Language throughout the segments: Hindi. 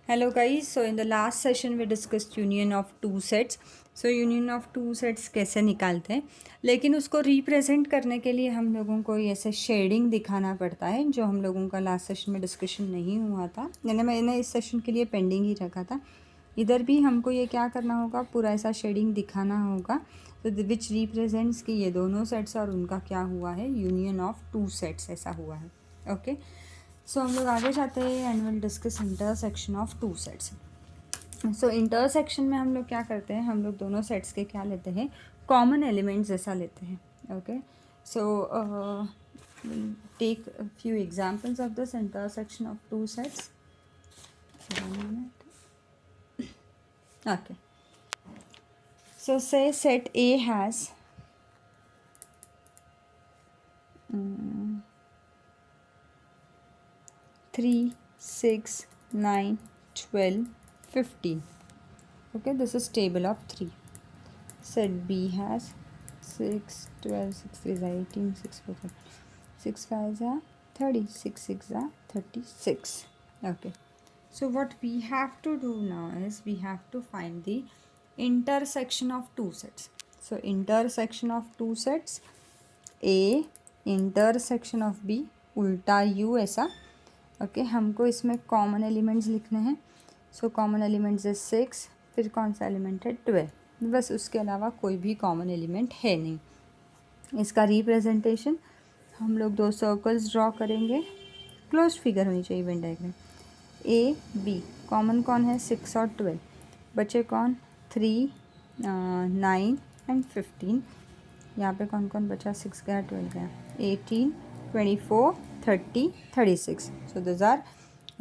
Hello guys, so in the last session we discussed union of two sets. So union of two sets कैसे निकालते हैं, लेकिन उसको रिप्रेजेंट करने के लिए हम लोगों को ऐसे शेडिंग दिखाना पड़ता है, जो हम लोगों का लास्ट सेशन में डिस्कशन नहीं हुआ था, यानी मैंने इस सेशन के लिए पेंडिंग ही रखा था। इधर भी हमको ये क्या करना होगा, पूरा ऐसा शेडिंग दिखाना होगा, तो विच रिप्रेजेंट्स कि ये दोनों सेट्स और उनका क्या हुआ है, यूनियन ऑफ टू सेट्स ऐसा हुआ है। ओके, सो हम लोग आगे जाते हैं and will discuss intersection of two sets. So intersection में हम लोग क्या करते हैं, हम लोग दोनों सेट्स के क्या लेते हैं, कॉमन एलिमेंट्स जैसा लेते हैं। Okay, so take few examples of this intersection of two sets. Okay, so say set A has 3, 6, 9, 12, 15. Okay, this is table of 3. Set B has 6, 12, 6 3 is 18, 6 4 30, 6 5 are 30, 6 6 are 36. Okay, so what we have to do now is we have to find the intersection of two sets. So intersection of two sets, A intersection of B, उल्टा U ऐसा। ओके, हमको इसमें कॉमन एलिमेंट्स लिखने हैं। सो कॉमन एलिमेंट्स है 6, फिर कौन सा एलिमेंट है 12, बस उसके अलावा कोई भी कॉमन एलिमेंट है नहीं। इसका रिप्रेजेंटेशन हम लोग 2 सर्कल्स ड्रॉ करेंगे, क्लोज फिगर होनी चाहिए Venn diagram. A B common कौन है, 6 और 12, बचे कौन 3, 9 एंड 15। यहाँ पे कौन कौन बचा, 6 गया 12 गया, 18, 24, 30, 36। So this are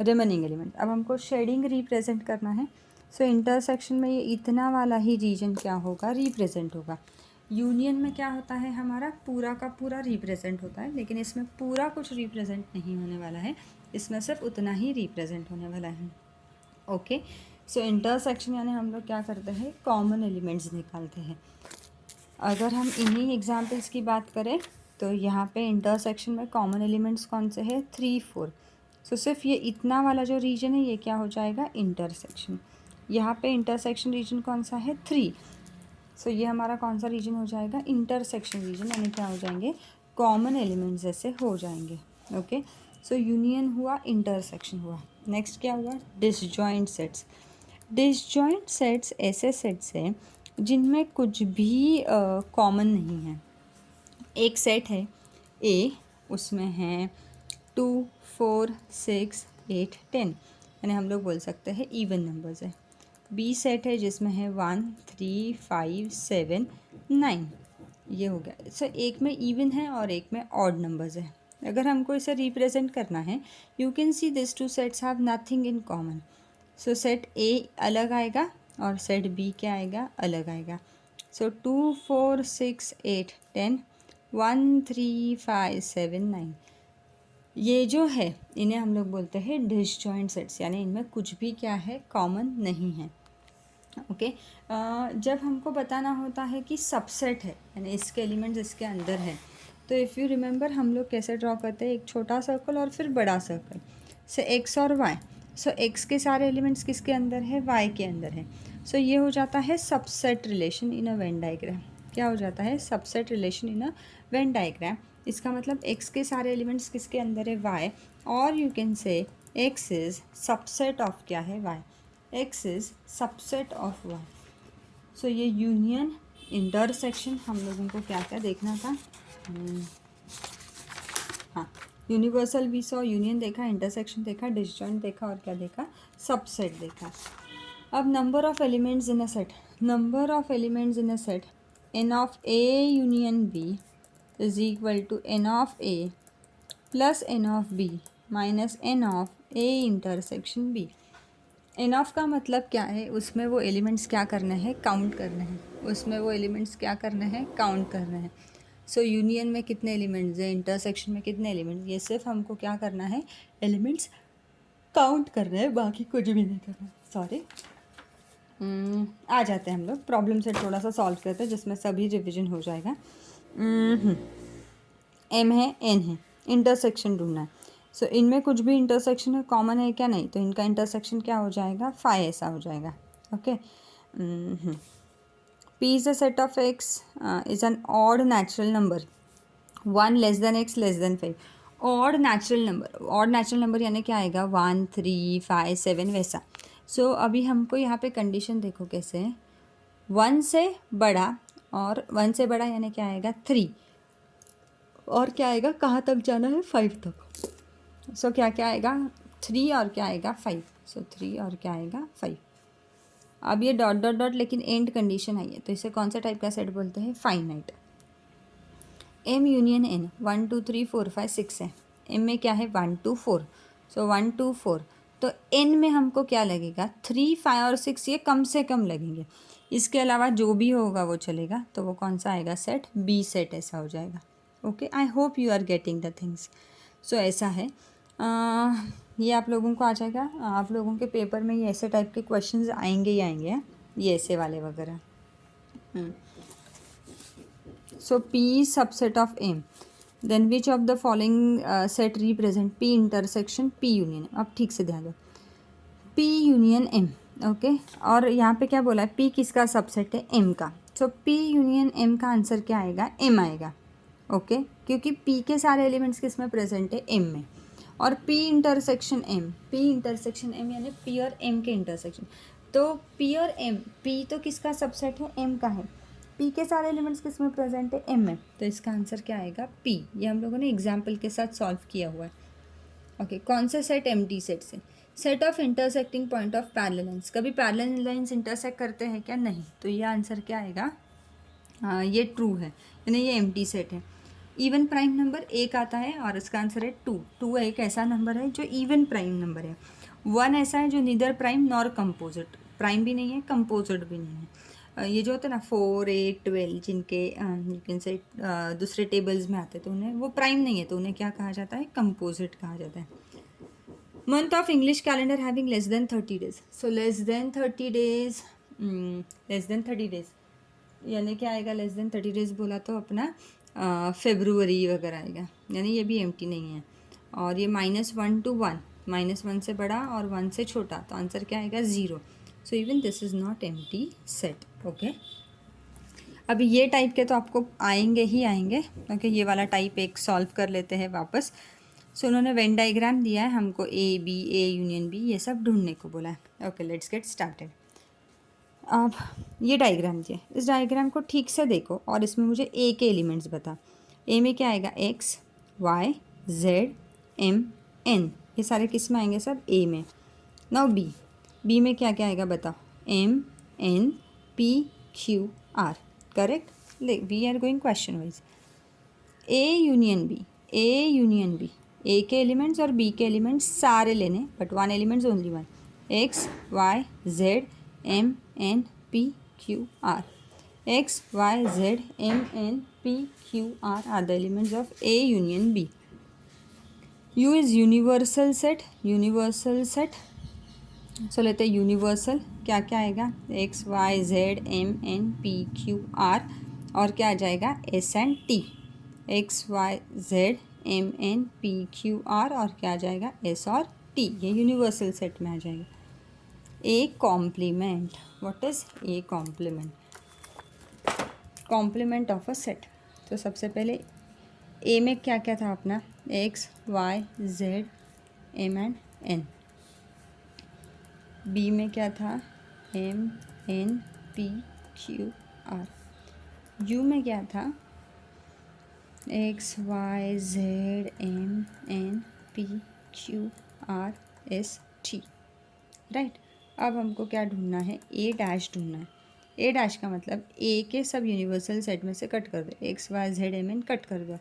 remaining element. अब हमको शेडिंग रिप्रेजेंट करना है। सो इंटरसेक्शन में ये इतना वाला ही रीजन क्या होगा, रिप्रेजेंट होगा। यूनियन में क्या होता है, हमारा पूरा का पूरा रिप्रेजेंट होता है, लेकिन इसमें पूरा कुछ रिप्रेजेंट नहीं होने वाला है, इसमें सिर्फ उतना ही रिप्रेजेंट होने वाला है। ओके, सो इंटरसेक्शन यानी हम लोग क्या करते हैं, कॉमन एलिमेंट्स निकालते हैं। अगर हम इन्हीं एग्जाम्पल्स की बात करें तो यहाँ पे इंटरसेक्शन में कॉमन एलिमेंट्स कौन से हैं, 3, 4। सो सिर्फ ये इतना वाला जो रीजन है ये क्या हो जाएगा, इंटरसेक्शन। यहाँ पे इंटरसेक्शन रीजन कौन सा है, 3। सो ये हमारा कौन सा रीजन हो जाएगा, इंटरसेक्शन रीजन, यानी क्या हो जाएंगे, कॉमन एलिमेंट्स जैसे हो जाएंगे। ओके, सो यूनियन हुआ, इंटरसेक्शन हुआ। नेक्स्ट क्या हुआ, डिसजॉइंट सेट्स। डिसजॉइंट सेट्स ऐसे सेट्स हैं जिनमें कुछ भी कॉमन नहीं है। एक सेट है ए, उसमें हैं 2, 4, 6, 8, 10, यानी हम लोग बोल सकते हैं इवन नंबर्स है। बी सेट है जिसमें है 1, 3, 5, 7, 9, ये हो गया। सो एक में इवन है और एक में ऑड नंबर्स है। अगर हमको इसे रिप्रेजेंट करना है, you can see this two sets have nothing in common. So set ए अलग आएगा और सेट बी क्या आएगा, अलग आएगा। सो 2, 4, 6, 8, 10, 1, 3, 5, 7, 9, ये जो है इन्हें हम लोग बोलते हैं डिसजॉइंट सेट्स, यानी इनमें कुछ भी क्या है, कॉमन नहीं है। ओके, जब हमको बताना होता है कि सबसेट है, यानी इसके एलिमेंट्स इसके अंदर है, तो इफ़ यू रिमेंबर हम लोग कैसे ड्रॉ करते हैं, एक छोटा सर्कल और फिर बड़ा सर्कल से एक्स और वाई। सो एक्स के सारे एलिमेंट्स किसके अंदर है, वाई के अंदर है। सो ये हो जाता है subset relation in a Venn diagram. क्या हो जाता है, subset relation in a Venn diagram. इसका मतलब एक्स के सारे एलिमेंट्स किसके अंदर है, वाई, और you can say X is subset of क्या है, Y. X is subset of Y. So ये यूनियन इंटरसेक्शन हम लोगों को क्या क्या देखना था, हाँ, यूनिवर्सल भी सो यूनियन देखा, इंटरसेक्शन देखा, डिसजॉइंट देखा और क्या देखा, सबसेट देखा। अब number of elements in a set, number of elements in a set, n of a union b is equal to n of a plus n of b minus n of a intersection b। n of का मतलब क्या है, उसमें वो एलिमेंट्स क्या करने हैं, काउंट करने हैं, उसमें वो एलिमेंट्स क्या करने हैं, काउंट करने हैं। सो यूनियन में कितने एलिमेंट्स हैं, इंटरसेक्शन में कितने एलिमेंट्स, ये सिर्फ हमको क्या करना है, एलिमेंट्स काउंट करना है, बाकी कुछ भी नहीं करना। सॉरी, आ जाते हैं हम लोग प्रॉब्लम से थोड़ा सा सॉल्व करते हैं जिसमें सभी रिविजन हो जाएगा। एम है, एन है, इंटरसेक्शन ढूंढना है। सो इनमें कुछ भी इंटरसेक्शन है कॉमन है क्या? नहीं, तो इनका इंटरसेक्शन क्या हो जाएगा? 5 ऐसा हो जाएगा. Okay. P is a set of x is an odd natural number 1 less than x less than 5. Odd natural number यानी क्या आएगा? 1 3 5 7 वैसा. सो अभी हमको यहाँ पे कंडीशन देखो कैसे है. 1 से बड़ा, और 1 से बड़ा यानी क्या आएगा? 3. और क्या आएगा? कहाँ तक जाना है? 5 तक. सो क्या क्या आएगा? 3 और क्या आएगा? 5. सो 3 और क्या आएगा? 5. अब ये डॉट डॉट डॉट लेकिन एंड कंडीशन आई है, तो इसे कौन सा टाइप का सेट बोलते हैं? फाइनाइट. एम यूनियन एन 1 2 3 4 5 6 है. एम में क्या है? 1 2 4. सो 1 2 4. तो एन में हमको क्या लगेगा? 3 5 और 6 ये कम से कम लगेंगे. इसके अलावा जो भी होगा वो चलेगा. तो वो कौन सा आएगा? सेट बी सेट ऐसा हो जाएगा. Okay, I hope you are getting the things. So ऐसा है. ये आप लोगों को आ जाएगा. आप लोगों के पेपर में ये ऐसे टाइप के क्वेश्चंस आएंगे ही आएंगे, ये ऐसे वाले वगैरह. So P subset of M, then which of the following set represent P intersection P union. अब ठीक से ध्यान दो, P यूनियन M. ओके, और यहाँ पे क्या बोला है? P किसका सबसेट है? M का. सो P यूनियन M का आंसर क्या आएगा? M आएगा. ओके, क्योंकि P के सारे एलिमेंट्स किस में प्रेजेंट है? M में. और P इंटरसेक्शन M यानी P और M के इंटरसेक्शन. तो P और M, P तो किसका सबसेट है? M का है. P के सारे एलिमेंट्स किस में प्रेजेंट है? M में. तो इसका आंसर क्या आएगा? P. ये हम लोगों ने एग्जाम्पल के साथ सॉल्व किया हुआ है. ओके, कौन से सेट? एम्प्टी सेट से. Set of intersecting point of parallel lines. कभी पैरेलल लाइंस इंटरसेक्ट करते हैं क्या? नहीं. तो ये आंसर क्या आएगा? ये ट्रू है, यानी ये एम्प्टी सेट है. इवन प्राइम नंबर एक आता है और इसका आंसर है 2. 2 एक ऐसा नंबर है जो इवन प्राइम नंबर है. 1 ऐसा है जो neither prime nor composite. Prime भी नहीं है, कंपोजिट भी नहीं है. ये जो होता है ना 4 8 12 जिनके यू से दूसरे टेबल्स में आते हैं, तो उन्हें वो प्राइम नहीं है, तो उन्हें क्या कहा जाता है? कंपोजिट कहा जाता है. Month of English calendar having less than 30 days. So less than 30 days यानी क्या आएगा? लेस देन 30 डेज बोला तो अपना फेब्रुवरी वगैरह आएगा, यानी ये भी एम्प्टी नहीं है. और ये -1 to 1, -1 से बड़ा और 1 से छोटा, तो आंसर क्या आएगा? 0. So even this is not empty set. Okay, अभी ये टाइप के तो आपको आएंगे ही आएंगे. ओके, ये वाला टाइप एक सॉल्व कर लेते हैं वापस. सो उन्होंने वेन डाइग्राम दिया है हमको, ए यूनियन बी, ये सब ढूंढने को बोला है. Okay, let's get started. अब ये डायग्राम दिया, इस डायग्राम को ठीक से देखो और इसमें मुझे ए के एलिमेंट्स बता. ए में क्या आएगा? X Y Z M N. ये सारे किस में आएंगे? सब ए में. नाउ बी में क्या क्या आएगा बताओ? M N P Q R. Correct. We are going question wise. A union B, A के एलिमेंट्स और बी के एलिमेंट्स सारे लेने, but 1 elements only 1. X Y Z M N P Q R. X Y Z M N P Q R the elements of A union B. U is universal set. So लेते हैं यूनिवर्सल. क्या क्या आएगा? X Y Z M N P Q R, और क्या आ जाएगा? S and T. X Y Z M N P Q R, और क्या आ जाएगा? एस और टी. ये यूनिवर्सल सेट में आ जाएगा. A complement. What is A complement? Complement of a set. तो सबसे पहले ए में क्या क्या था अपना? X Y Z M and N. B में क्या था? M N P Q R. U में क्या था? X Y Z M N P Q R S T. Right. अब हमको क्या ढूंढना है? ए डैश ढूंढना है. ए डैश का मतलब ए के सब यूनिवर्सल सेट में से कट कर दो. X Y Z M N cut कर दो,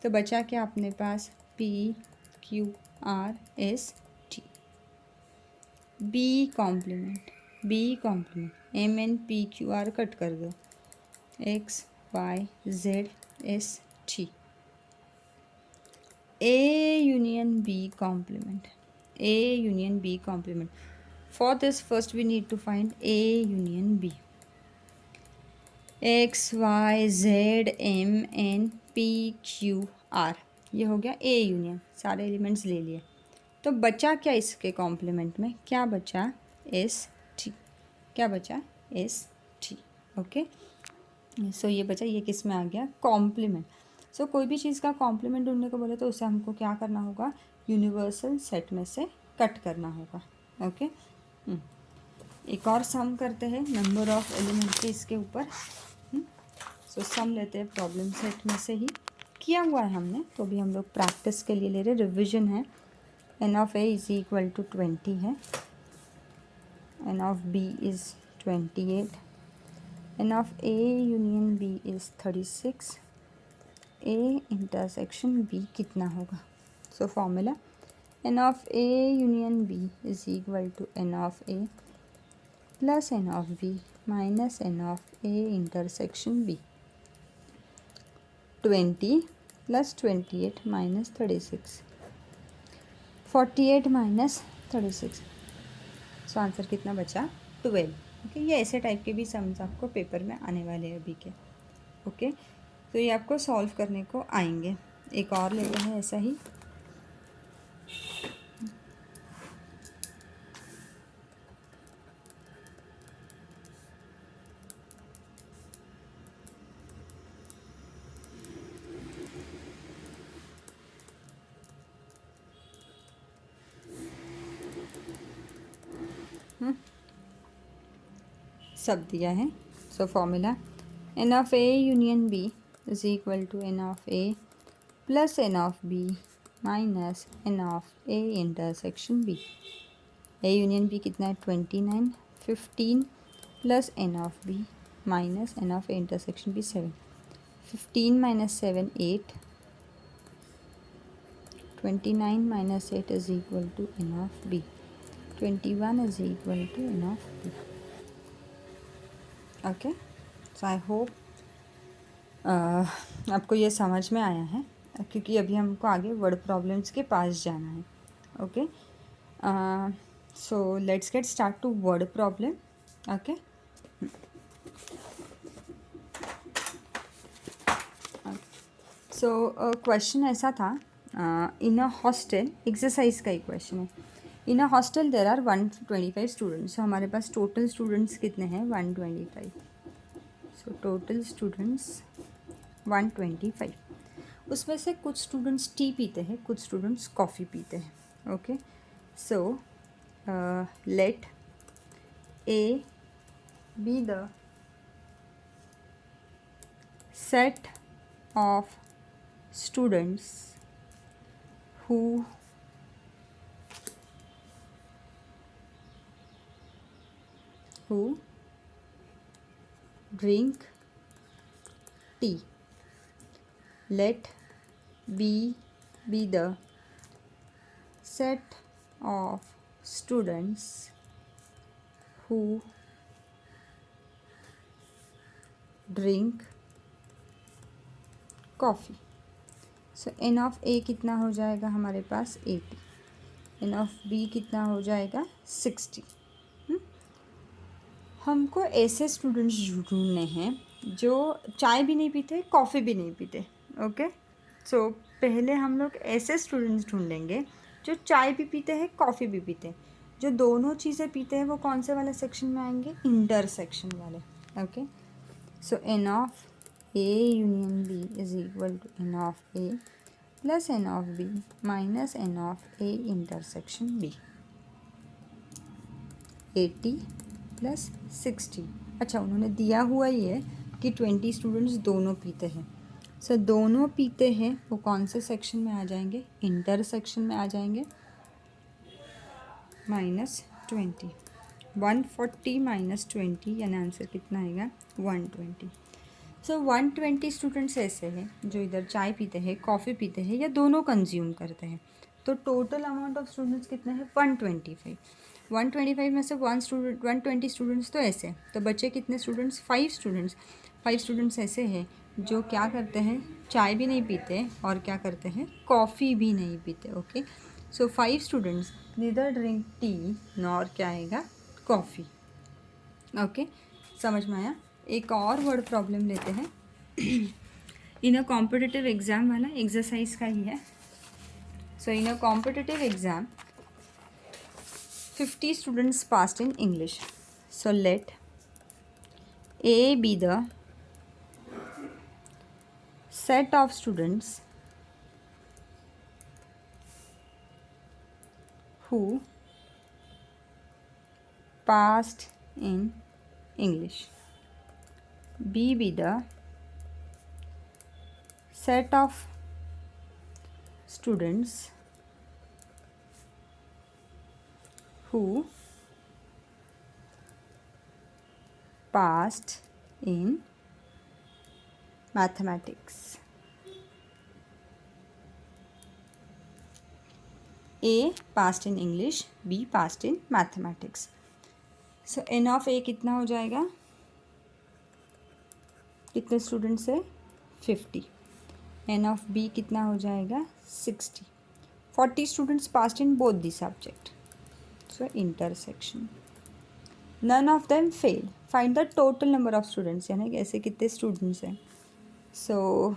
तो बचा क्या अपने पास? P Q R S T. B complement M N P Q R cut कर दो. X Y Z S T. A union B complement. For this, first we need to find A union B. X, Y, Z, M, N, P, Q, R. ये हो गया ए यूनियन, सारे एलिमेंट्स ले लिए। तो बचा क्या इसके कॉम्प्लीमेंट में, क्या बचा, एस टी, क्या बचा, एस टी। ओके, सो ये बचा, ये किस में आ गया, कॉम्प्लीमेंट। सो कोई भी चीज़ का कॉम्प्लीमेंट ढूंढने को बोले तो उसे हमको क्या करना होगा, यूनिवर्सल सेट में से कट करना होगा। ओके, एक और सम करते हैं नंबर ऑफ एलिमेंट के इसके ऊपर। सो सम लेते हैं प्रॉब्लम सेट में से ही, किया हुआ है हमने, तो भी हम लोग प्रैक्टिस के लिए ले रहे, रिविजन है। N of A is equal to 20 है, n of B is 28, n of A union B is 36, A intersection B कितना होगा। So formula n of A union B is equal to n of A plus n of B minus n of A intersection B. 20 plus 28 minus 36, 48 minus 36। So answer कितना बचा, 12। ओके, ये ऐसे टाइप के भी सम्स आपको पेपर में आने वाले हैं अभी के। ओके, तो ये आपको सॉल्व करने को आएंगे। एक और लेते हैं ऐसा ही। सब दिया है। So formula n of A union B is equal to n of A plus n of B minus n of A intersection B. A union B कितना है, 29, 15 plus n of B minus n of A intersection B 7, 15 minus 7 8, 29 minus 8 is equal to n of B, 21 is equal to n of B. Okay, so I hope आपको ये समझ में आया है, क्योंकि अभी हमको आगे वर्ड प्रॉब्लम्स के पास जाना है। Okay, so let's get start to word problem. Okay, so question ऐसा था, इन अ हॉस्टल, एक्सरसाइज का ही क्वेश्चन है। In a hostel there are 125 students. So हमारे पास टोटल स्टूडेंट्स कितने हैं, 125। So total students 125। उसमें से कुछ स्टूडेंट्स टी पीते हैं, कुछ स्टूडेंट्स कॉफ़ी पीते हैं। Okay, so let A be the set of students who drink tea. Let B be the set of students who drink coffee. So N of A कितना हो जाएगा हमारे पास, 80। एन ऑफ बी कितना हो जाएगा, 60। हमको ऐसे स्टूडेंट्स ढूंढने हैं जो चाय भी नहीं पीते, कॉफ़ी भी नहीं पीते। ओके, सो पहले हम लोग ऐसे स्टूडेंट्स ढूंढेंगे जो चाय भी पीते हैं, कॉफ़ी भी पीते हैं। जो दोनों चीज़ें पीते हैं वो कौन से वाले सेक्शन में आएंगे, इंटरसेक्शन वाले। Okay, so N of A union B is equal to n of A plus n of B minus n of A intersection B। 80 plus 60। अच्छा, उन्होंने दिया हुआ ये कि 20 स्टूडेंट्स दोनों पीते हैं। सो दोनों पीते हैं वो कौन से सेक्शन में आ जाएंगे, इंटरसेक्शन में आ जाएंगे। -20, 140 माइनस 20 यानी आंसर कितना आएगा, 120। सो 120 स्टूडेंट्स ऐसे हैं जो इधर चाय पीते हैं, कॉफ़ी पीते हैं या दोनों कंज्यूम करते हैं। तो टोटल अमाउंट ऑफ स्टूडेंट्स कितने हैं, 125। 125 में से 120 स्टूडेंट्स तो ऐसे हैं, तो बच्चे कितने स्टूडेंट्स, 5 स्टूडेंट्स। 5 स्टूडेंट्स ऐसे हैं जो क्या करते हैं, चाय भी नहीं पीते और क्या करते हैं, कॉफ़ी भी नहीं पीते। ओके, सो 5 students neither drink tea nor क्या आएगा, कॉफ़ी। ओके, समझ में आया। एक और वर्ड प्रॉब्लम लेते हैं। इन अ कॉम्पिटिटिव एग्ज़ाम वाला एक्सरसाइज का ही है. So in a competitive exam 50 students passed in English. So let A be the set of students who passed in English. B be the set of students who passed in mathematics. A passed in English, B passed in mathematics. So n of A कितना हो जाएगा, कितने स्टूडेंट्स है 50. n of B कितना हो जाएगा 60. 40 students passed in both the subject. So intersection. None of them fail. Find the total number of students, यानी कि ऐसे कितने स्टूडेंट्स हैं. So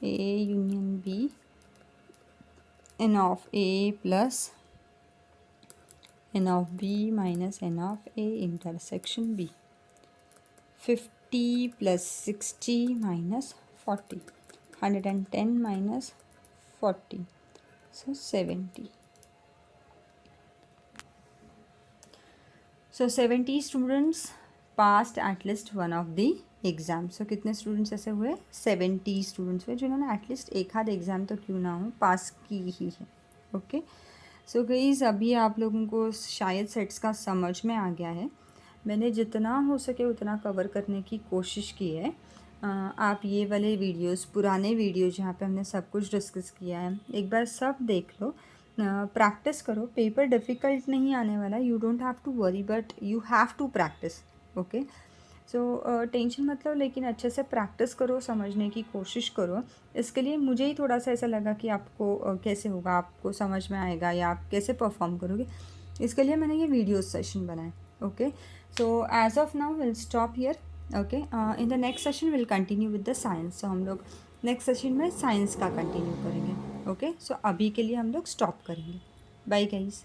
A union B, n of A plus n of B minus n of A intersection B. 50 plus 60 minus 40. 110 minus 40. So 70. So 70 students passed at least one of the exam. So कितने स्टूडेंट्स ऐसे हुए 70 स्टूडेंट्स हुए जिन्होंने एटलीस्ट एक आध एग्ज़ाम तो क्यों ना हो पास की ही है. ओके. सो गाइस अभी आप लोगों को शायद सेट्स का समझ में आ गया है. मैंने जितना हो सके उतना कवर करने की कोशिश की है. आप ये वाले वीडियोस, पुराने वीडियो जहाँ पे हमने सब कुछ डिस्कस किया है, एक बार सब देख लो, प्रैक्टिस करो. पेपर डिफ़िकल्ट नहीं आने वाला. You don't have to worry but you have to practice. Okay. So tension मत लो, लेकिन अच्छे से प्रैक्टिस करो, समझने की कोशिश करो. इसके लिए मुझे ही थोड़ा सा ऐसा लगा कि आपको कैसे होगा, आपको समझ में आएगा या आप कैसे परफॉर्म करोगे. इसके लिए मैंने ये वीडियो सेशन बनाया. Okay. So as of now will stop here. Okay. In the next session will continue with the science. So हम लोग नेक्स्ट सेशन में साइंस का कंटिन्यू करेंगे. ओके. सो अभी के लिए हम लोग स्टॉप करेंगे. Bye guys.